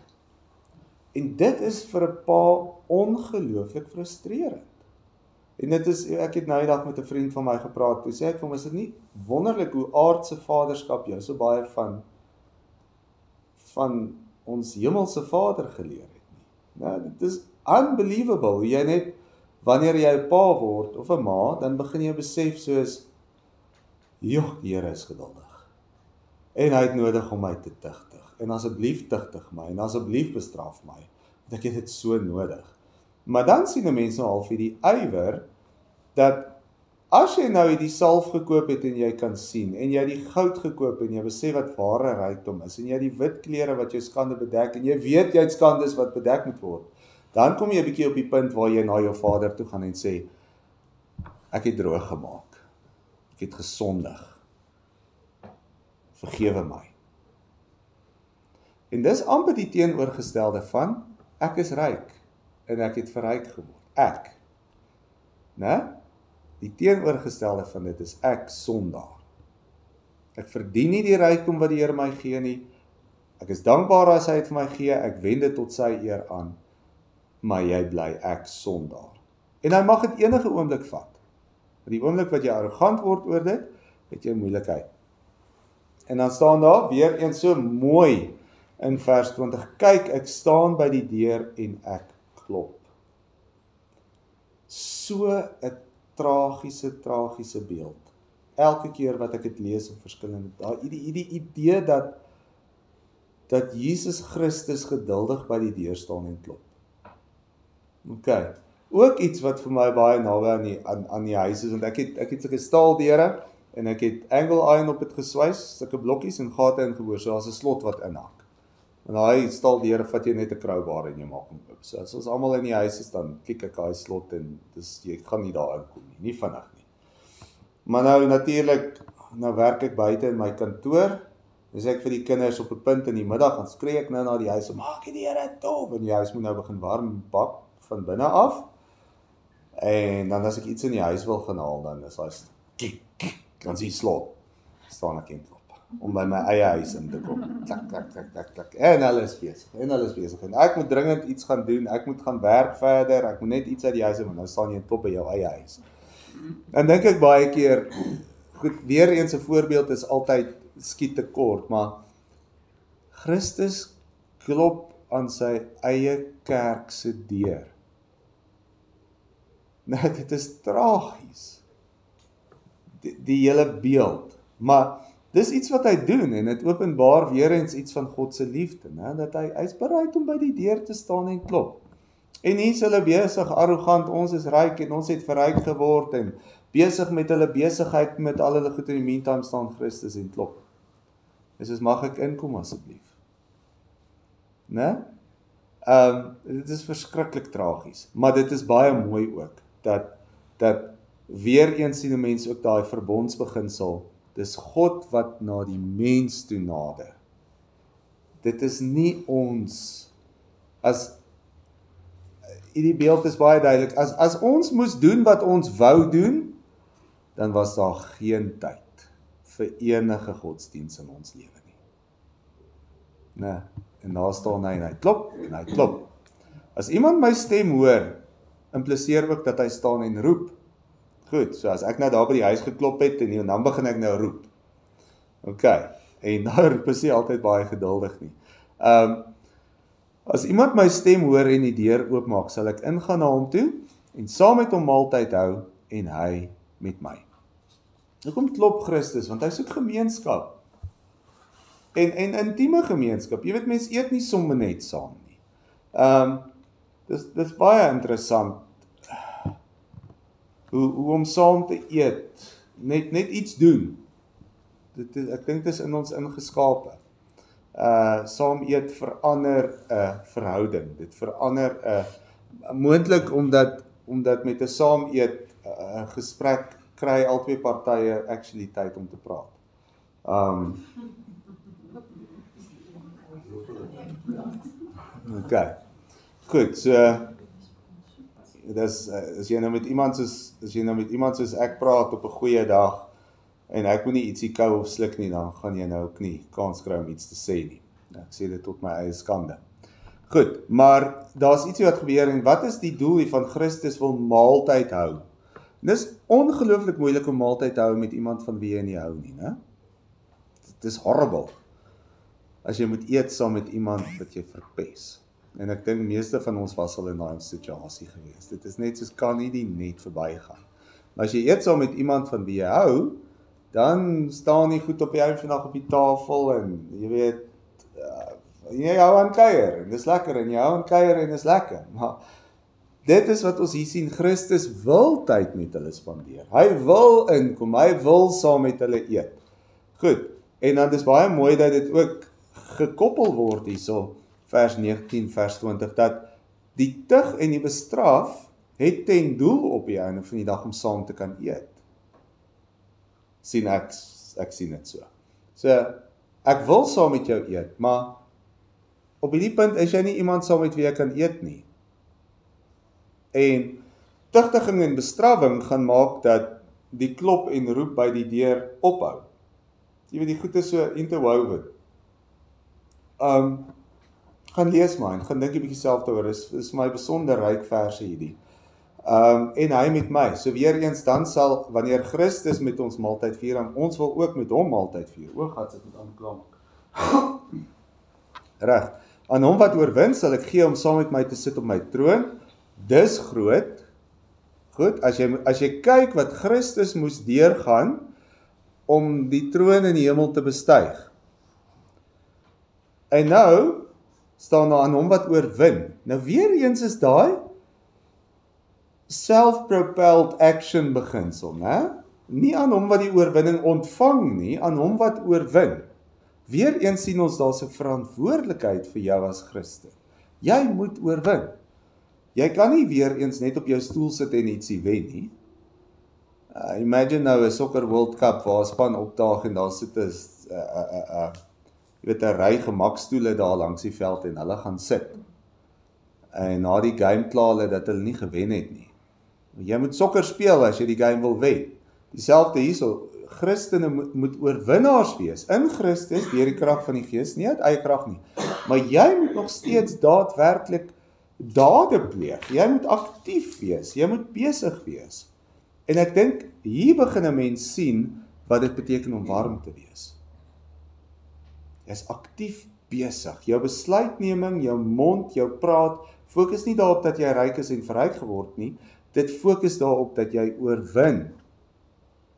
En dit is vir 'n pa ongelooflik frustrerend. En dit is, ek het nou die dag met 'n vriend van my gepraat, toe sê ek vir hom, is dit nie wonderlik hoe aardse vaderskap jou so baie van ons hemelse Vader geleer het nie. Nou, dit is unbelievable, hoe jy net, wanneer jy 'n pa word, of 'n ma, dan begin jy besef soos, joh, die Here is geduldig. En hy het nodig om my te tugtig. En asseblief tugtig my, en asseblief bestraf my, want ek het dit so nodig. Maar dan sien die mense nou al vir die ywer, dat as jy nou die salf gekoop het en jy kan sien, en jy die goud gekoop en jy besef wat ware rykdom is, en jy die wit klere wat jou skande bedek, en jy weet jy het skandes wat bedek moet word, dan kom jy 'n bietjie op die punt waar jy na jou Vader toe gaan en sê, ek het droog gemaak, ek het gesondig, vergewe my. En dis amper die teenoorgestelde van, ek is ryk, en ek het verryk geword. Ek. Né? Die teenoorgestelde van dit is ek sondaar. Ek verdien nie die rykdom wat die Here my gee nie. Ek is dankbaar as hy dit vir my gee, ek wend dit tot sy eer aan, maar jy bly ek sondaar. En hy mag dit enige oomblik vat. Die oomblik wat jy arrogant word oor dit, het jy moeilikheid. En dan staan daar weer een so mooi in vers 20, kyk, ek staan by die deur en ek klop. So 'n tragiese beeld. Elke keer wat ek dit lees in verskillende, die idee dat Jesus Christus geduldig by die deur staan en klop. Okay. Ook iets wat vir my baie naby aan die huis is, want ek het sulke staaldeure, en ek het angle iron op dit geswys, sulke blokkies en gate ingeboor, so daar's 'n slot wat inhak. En daai staaldeure vat jy net 'n crowbar en jy maak hom oop. So as ons almal in die huis is, dan klik ek daai slot en jy gaan nie daar inkom nie vinnig nie. Maar nou natuurlik, nou werk ek buite in my kantoor, dis ek vir die kinders op 'n punt in die middag, dan skree ek nou na die huis, maak die deure toe, en die huis moet nou begin warm bak van binne af. En dan as ek iets in die huis wil gaan haal, dan is daai dan sien slot, staan ek en klop, om by my eie huis in te kom, klak, en hulle is besig, en ek moet dringend iets gaan doen, ek moet gaan werk verder, ek moet net iets uit die huis, maar nou staan jy en klop by jou eie huis. En dink ek baie keer, goed, weer eens 'n voorbeeld is altyd skiet te kort, maar Christus klop aan sy eie kerk se deur. Nou, dit is tragies. Die hele beeld. Maar dis iets wat hy doen, en het openbaar weer eens iets van God se liefde, né? Dat hy is bereid om by die deur te staan en klop. En hier is hulle besig, arrogant, ons is ryk en ons het verryk geword, en besig met hulle besigheid, met al hulle goed, in die meantime staan Christus en klop. Dus mag ek inkom asseblief? Né? Dit is verskriklik tragies, maar dit is baie mooi ook, dat weer eens sien 'n mens ook daai verbondsbeginsel, dis God wat na die mens toe nader. Dit is nie ons, die beeld is baie duidelik, as ons moes doen wat ons wou doen, dan was daar geen tyd vir enige godsdiens in ons lewe nie. Nee, en daar staan hy en hy klop. As iemand my stem hoor, impliseer ook dat hy staan en roep. Goed, so as ek nou daar by die huis geklop het, en dan begin ek nou roep. Okay, en nou roep is nie altyd baie geduldig nie. As iemand my stem hoor en die deur oopmaak, sal ek ingaan na hom toe, en saam met hom maaltyd hou, en hy met my. Hoekom klop Christus? Want hy soek gemeenskap. En intieme gemeenskap. Jy weet, mens eet nie sommer net saam nie. Dis baie interessant, hoe om saam te eet, net iets doen. Ek dink dit is in ons ingeskape. Saam eet verander 'n verhouding. Dit verander moontlik omdat met 'n saam eet 'n gesprek kry albei partye actually tyd om te praat. Okay. Goed, so as jy nou met iemand soos ek praat op 'n goeie dag, en ek moet nie ietsie kou of sluk nie, dan gaan jy nou ook nie kans kry om iets te sê nie. Ek sê dit tot my eie skande. Goed, maar daar's ietsie wat gebeur, en wat is die doel hiervan? Christus wil maaltyd hou. En dis ongelooflik moeilik om maaltyd te hou met iemand van wie jy nie hou nie, né? Dit is horrible, as jy moet eet saam met iemand wat jy verpes. En ek dink meeste van ons was al in daai situasie gewees. Dit is net soos kan nie die net verbygaan. Maar as jy eet saam met iemand van wie jy hou, dan staan jy goed op die einde van die dag op die tafel, en jy weet, jy hou aan kuier, en dis lekker, en jy hou aan kuier, en dis lekker. Maar dit is wat ons hier sien, Christus wil tyd met hulle spandeer. Hy wil inkom, hy wil saam met hulle eet. Goed, en dan is baie mooi dat dit ook gekoppel word hierso, vers 19, vers 20, dat die tug en die bestraf het ten doel op die einde van die dag om saam te kan eet. Ek sien dit so. So, ek wil saam met jou eet, maar op hierdie punt is jy nie iemand saam met wie jy kan eet nie. En tugtiging en bestrawing gaan maak dat die klop en roep by die deur ophou. Jy weet, die goed is so interwoven. Gaan lees maar, en gaan dink 'n bietjie self daaroor, is my besonder ryk verse hierdie. En hy met my, so weer eens dan sal, wanneer Christus met ons maaltyd vier, en ons wil ook met hom maaltyd vier, God sit met aankla maak. Reg, aan hom wat oorwin sal ek gee om saam met my te sit op my troon, dis groot Goed, as jy kyk wat Christus moes deurgaan om die troon in die hemel te bestyg. En nou staan daar aan hom wat oorwin. Nou weer eens is daai self-propelled action beginsel, né? Nie aan hom wat die oorwinning ontvang nie, aan hom wat oorwin. Weer eens sien ons daar's 'n verantwoordelikheid vir jou as Christen. Jy moet oorwin. Jy kan nie weer eens net op jou stoel sit en ietsie wen nie. Imagine nou 'n soccer World Cup waar 'n span opdaag en daar sit 'n ry gemakstoele daar langs die veld en hulle gaan sit. En na die game klaar hulle dat hulle nie gewen het nie. Jy moet sokker speel as jy die game wil wen. Dieselfde hierso, Christene moet oorwinnaars wees in Christus deur die krag van die Gees, nie uit eie krag nie. Maar jy moet nog steeds daadwerklik dade pleeg. Jy moet aktief wees, jy moet besig wees. En ek dink hier begin 'n mens sien wat dit beteken om warm te wees. Jy is aktief besig. Jou besluitneming, jou mond, jou praat, fokus nie daarop dat jy ryk is en verryk geword nie. Dit fokus daarop dat jy oorwin.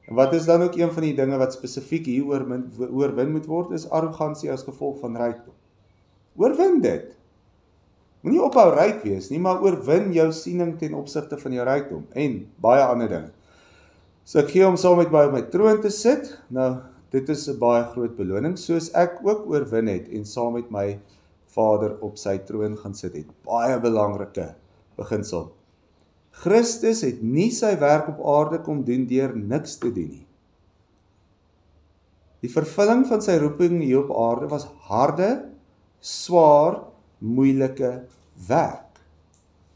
En wat is dan ook een van die dinge wat spesifiek hier oorwin moet word, is arrogansie as gevolg van rykdom. Oorwin dit. Moenie ophou ryk wees nie, maar oorwin jou siening ten opsigte van jou rykdom en baie ander dinge. So ek gee hom saam met my op my troon te sit. Nou, dit is 'n baie groot beloning, soos ek ook oorwin het en saam met my Vader op sy troon gaan sit het. Baie belangrike beginsel. Christus het nie sy werk op aarde kom doen deur niks te doen nie. Die vervulling van sy roeping hier op aarde was harde, swaar, moeilike werk.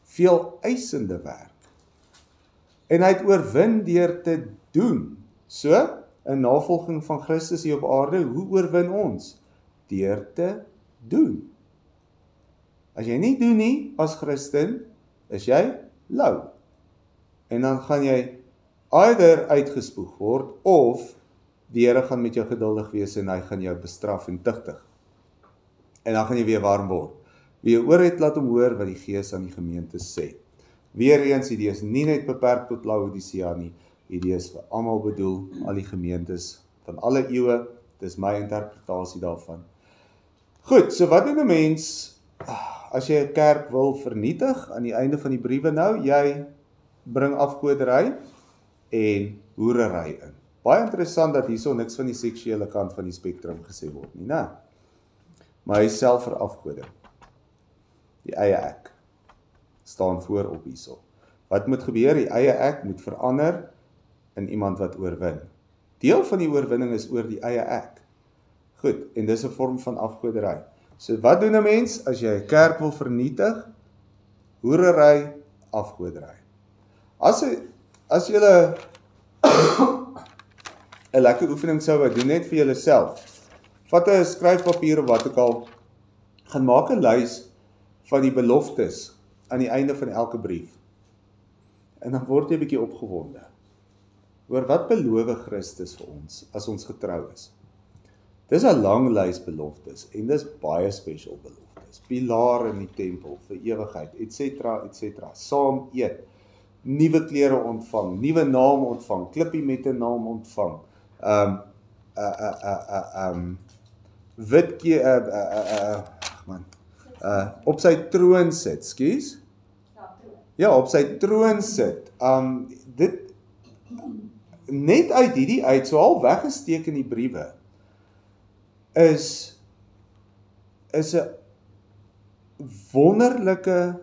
Veel eisende werk. En hy het oorwin deur te doen. So, in navolging van Christus hier op aarde, hoe oorwin ons? Deur te doen. As jy nie doen nie as Christen, is jy lou. En dan gaan jy either uitgespoeg word, of die Here gaan met jou geduldig wees en hy gaan jou bestraf en tigtig. En dan gaan jy weer warm word. Wie jou oor het, laat hom hoor wat die Gees aan die gemeente sê. Weereens, hierdie is nie net beperk tot Laodicea nie, hierdie is vir almal bedoel, al die gemeentes van alle eeue, dis my interpretasie daarvan. Goed, so wat doen 'n mens as jy 'n kerk wil vernietig aan die einde van die briewe nou? Jy bring afgodery en hoerery in. Baie interessant dat hierso niks van die seksuele kant van die spektrum gesê word nie, né? Maar hy is self vir afgoding. Die eie ek staan voorop hierso. Wat moet gebeur? Die eie ek moet verander in iemand wat oorwin. Deel van die oorwinning is oor die eie ek. Goed, en dis 'n vorm van afgodery. So wat doen 'n mens as jy 'n kerk wil vernietig? Hoerery, afgodery. As julle 'n lekker oefening sou doen net vir julleself. Vat 'n skryfpapier of wat ook al, gaan maak 'n lys van die beloftes aan die einde van elke brief. En dan word jy 'n bietjie opgewonde oor wat beloof Christus vir ons as ons getrou is. Dis 'n lang lys beloftes en dis baie special beloftes. Pilaar in die tempel vir ewigheid, etc, etc. Saam eet, nuwe klere ontvang, nuwe naam ontvang, klippie met 'n naam ontvang. Op sy troon sit, skus. Ja, op sy troon sit. Dit net uit hierdie uit, so al weggesteek in die briewe, is 'n wonderlike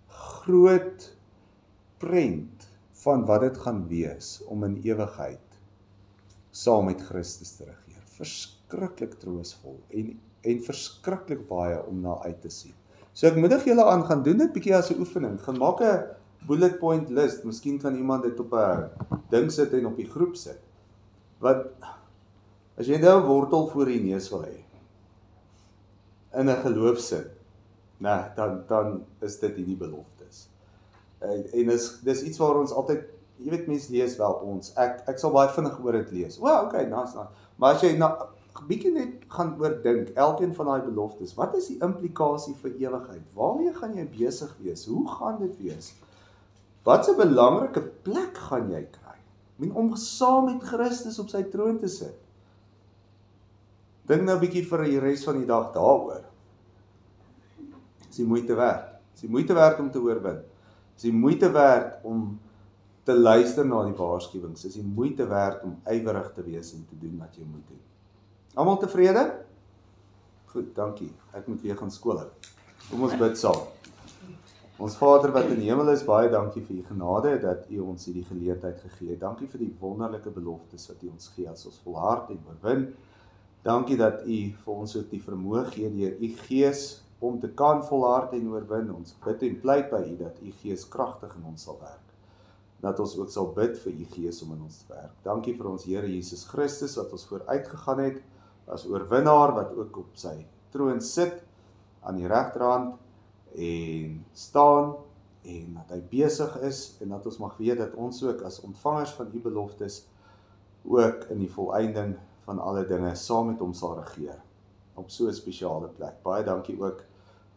groot prent van wat dit gaan wees om in ewigheid saam met Christus te regeer. Verskriklik troosvol en verskriklik baie om na uit te sien. So ek moedig julle aan, gaan doen dit bietjie as 'n oefening. Gaan maak 'n bullet point list. Miskien kan iemand dit op 'n ding sit en op die groep sit. Wat as jy nou 'n wortel voor die neus wil hê in 'n geloofsin, dan is dit hierdie beloftes. En dis iets waar ons altyd, jy weet, mense lees wel ons. Ek sal baie vinnig oor dit lees. Okay, nice. Maar as jy bietjie net gaan oordink elkeen van daai beloftes, wat is die implikasie vir ewigheid? Waarmee gaan jy besig wees? Hoe gaan dit wees? Wat 'n belangrike plek gaan jy kry? Om saam met Christus op sy troon te sit. Dink nou 'n bietjie vir die res van die dag daaroor. Is die moeite werd. Is die moeite werd om te oorwin. Is die moeite werd om te luister na die waarskuwings. Is die moeite werd om ywerig te wees en te doen wat jy moet doen. Almal tevrede? Goed, dankie. Ek moet weer gaan skool hou. Kom ons bid saam. Ons Vader wat in die hemel is, baie dankie vir u genade dat u ons hierdie geleentheid gegee het. Dankie vir die wonderlike beloftes wat u ons gee as ons volhard en oorwin. Dankie dat u vir ons ook die vermoë gee deur u Gees om te kan volhard en oorwin. Ons bid en pleit by u dat u Gees kragtig in ons sal werk. Dat ons ook sal bid vir u Gees om in ons te werk. Dankie vir ons Here Jesus Christus wat ons vooruitgegaan het as oorwinnaar wat ook op sy troon sit aan die regterhand en staan en dat hy besig is en dat ons mag weet dat ons ook as ontvangers van u beloftes ook in die volëinding van alle dinge saam met hom sal regeer op so 'n spesiale plek. Baie dankie ook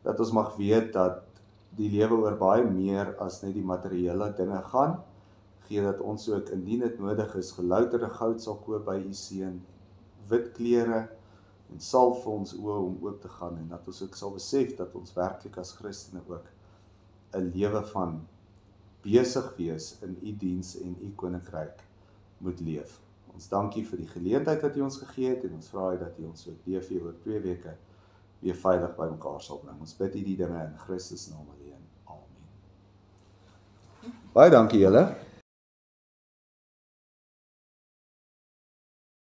dat ons mag weet dat die lewe oor baie meer as net die materiële dinge gaan. Gee dat ons ook indien dit nodig is gelouterde goud sal koop by u seun, wit klere en sal vir ons oë om oop te gaan en dat ons ook sal besef dat ons werklik as Christene ook 'n lewe van besig wees in u diens en u koninkryk moet leef. Ons dankie vir die geleentheid wat u ons gegee het en ons vra dat u ons ook DV oor 2 weke weer veilig by mekaar sal bring. Ons bid u die dinge in Christus naam alleen. Amen. Baie dankie julle.